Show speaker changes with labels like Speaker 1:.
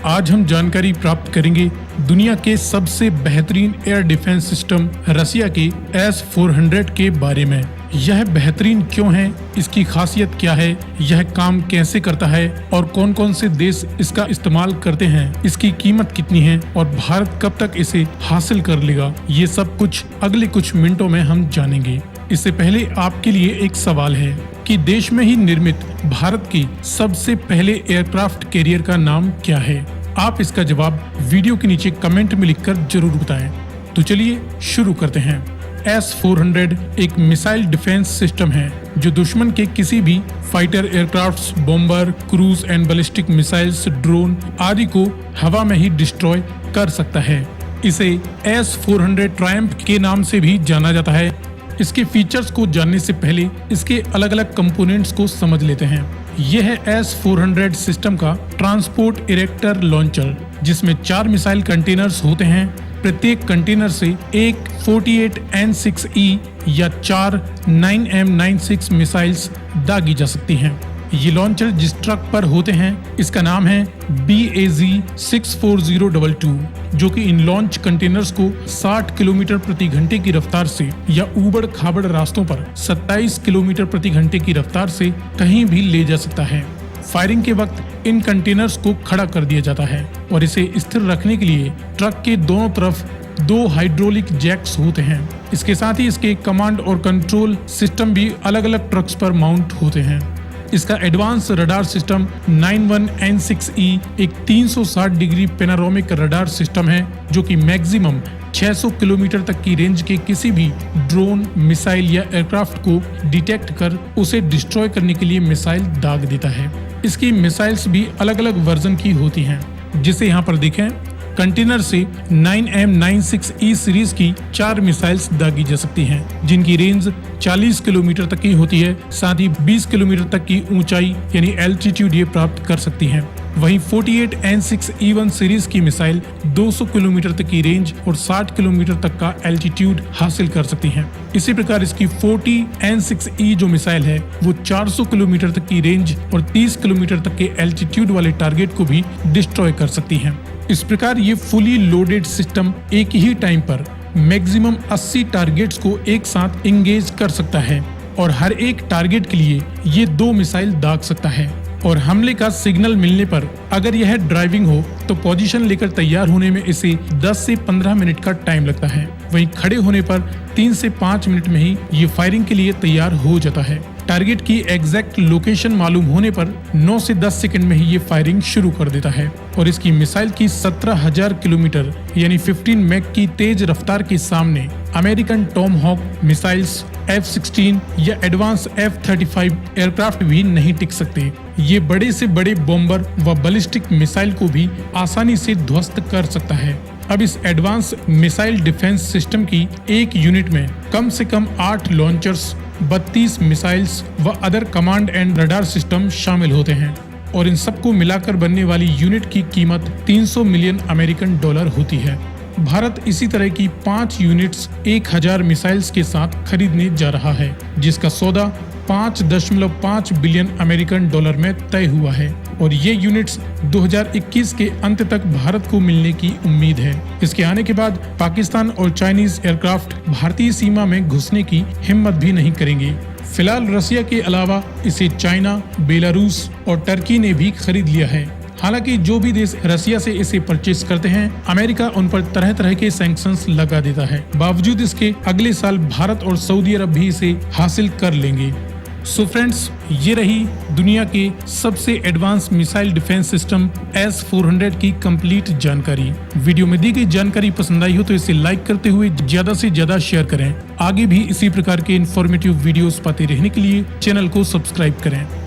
Speaker 1: आज हम जानकारी प्राप्त करेंगे दुनिया के सबसे बेहतरीन एयर डिफेंस सिस्टम रसिया के S-400 के बारे में। यह बेहतरीन क्यों है, इसकी खासियत क्या है, यह काम कैसे करता है और कौन कौन से देश इसका इस्तेमाल करते हैं, इसकी कीमत कितनी है और भारत कब तक इसे हासिल कर लेगा, ये सब कुछ अगले कुछ मिनटों में हम जानेंगे। इससे पहले आपके लिए एक सवाल है कि देश में ही निर्मित भारत की सबसे पहले एयरक्राफ्ट कैरियर का नाम क्या है। आप इसका जवाब वीडियो के नीचे कमेंट में लिखकर जरूर बताएं। तो चलिए शुरू करते हैं। S-400 एक मिसाइल डिफेंस सिस्टम है जो दुश्मन के किसी भी fighter aircrafts, bomber, cruise and ballistic missiles, drone आदि को हवा में ही डिस्ट्रॉय कर सकता है। इसे S-400 ट्रायम्फ के नाम से भी जाना जाता है। इसके फीचर्स को जानने से पहले इसके अलग अलग कंपोनेंट्स को समझ लेते हैं। यह है S-400 सिस्टम का ट्रांसपोर्ट इरेक्टर लॉन्चर, जिसमें 4 मिसाइल कंटेनर्स होते हैं। प्रत्येक कंटेनर से एक 48 N6E या 4 9M96 मिसाइल्स दागी जा सकती हैं। ये लॉन्चर जिस ट्रक पर होते हैं इसका नाम है BAZ-64022, जो कि इन लॉन्च कंटेनर्स को 60 किलोमीटर प्रति घंटे की रफ्तार से या ऊबड़ खाबड़ रास्तों पर 27 किलोमीटर प्रति घंटे की रफ्तार से कहीं भी ले जा सकता है। फायरिंग के वक्त इन कंटेनर्स को खड़ा कर दिया जाता है और इसे स्थिर रखने के लिए ट्रक के दोनों तरफ 2 हाइड्रोलिक जैक्स होते हैं। इसके साथ ही इसके कमांड और कंट्रोल सिस्टम भी अलग अलग ट्रक्स पर माउंट होते हैं। इसका एडवांस रडार सिस्टम 91N6E एक 360 डिग्री पेनारोमिक रडार सिस्टम है जो कि मैक्सिमम 600 किलोमीटर तक की रेंज के किसी भी ड्रोन, मिसाइल या एयरक्राफ्ट को डिटेक्ट कर उसे डिस्ट्रॉय करने के लिए मिसाइल दाग देता है। इसकी मिसाइल्स भी अलग अलग वर्जन की होती हैं, जिसे यहाँ पर देखें। कंटेनर से 9M96E सीरीज की 4 मिसाइल्स दागी जा सकती हैं, जिनकी रेंज 40 किलोमीटर तक की होती है। साथ ही 20 किलोमीटर तक की ऊंचाई यानी एल्टीट्यूड ये प्राप्त कर सकती हैं। वहीं 48 N6E1 सीरीज की मिसाइल 200 किलोमीटर तक की रेंज और 60 किलोमीटर तक का एल्टीट्यूड हासिल कर सकती हैं। इसी प्रकार इसकी 40 N6E जो मिसाइल है वो 400 किलोमीटर तक की रेंज और 30 किलोमीटर तक के एल्टीट्यूड वाले टारगेट को भी डिस्ट्रॉय कर सकती हैं। इस प्रकार ये फुली लोडेड सिस्टम एक ही टाइम पर मैक्सिमम 80 टारगेट्स को एक साथ एंगेज कर सकता है और हर एक टारगेट के लिए ये 2 मिसाइल दाग सकता है। और हमले का सिग्नल मिलने पर अगर यह ड्राइविंग हो तो पोजीशन लेकर तैयार होने में इसे 10 से 15 मिनट का टाइम लगता है। वहीं खड़े होने पर 3 से 5 मिनट में ही ये फायरिंग के लिए तैयार हो जाता है। टारगेट की एग्जैक्ट लोकेशन मालूम होने पर 9 से 10 सेकंड में ही ये फायरिंग शुरू कर देता है। और इसकी मिसाइल की 17,000 किलोमीटर यानी 15 मैक की तेज रफ्तार के सामने American Tom hoc missiles, F-16 या एडवांस F-35 एयरक्राफ्ट भी नहीं टिक सकते। ये बड़े से बड़े बॉम्बर व बैलिस्टिक मिसाइल को भी आसानी से ध्वस्त कर सकता है। अब इस एडवांस मिसाइल डिफेंस सिस्टम की एक यूनिट में कम से कम 8 लॉन्चर्स, 32 मिसाइल्स व other command and radar system शामिल होते हैं और इन सबको मिलाकर बनने वाली यूनिट की कीमत 300 मिलियन अमेरिकन डॉलर होती है। भारत इसी तरह की 5 यूनिट्स 1000 मिसाइल्स के साथ खरीदने जा रहा है, जिसका सौदा 5.5 बिलियन अमेरिकन डॉलर में तय हुआ है और ये यूनिट्स 2021 के अंत तक भारत को मिलने की उम्मीद है। इसके आने के बाद पाकिस्तान और चाइनीज एयरक्राफ्ट भारतीय सीमा में घुसने की हिम्मत भी नहीं करेंगे। फिलहाल रसिया के अलावा इसे चाइना, बेलारूस और टर्की ने भी खरीद लिया है। हालांकि जो भी देश रसिया से इसे परचेस करते हैं, अमेरिका उन पर तरह तरह के सैंक्शंस लगा देता है। बावजूद इसके अगले साल भारत और सऊदी अरब भी इसे हासिल कर लेंगे। सो फ्रेंड्स, ये रही दुनिया के सबसे advance missile defence system S-400 की कंप्लीट जानकारी। वीडियो में दी गई जानकारी पसंद आई हो तो इसे लाइक करते हुए ज्यादा से ज्यादा शेयर करें। आगे भी इसी प्रकार के इंफॉर्मेटिव वीडियोस पाते रहने के लिए चैनल को सब्सक्राइब करें।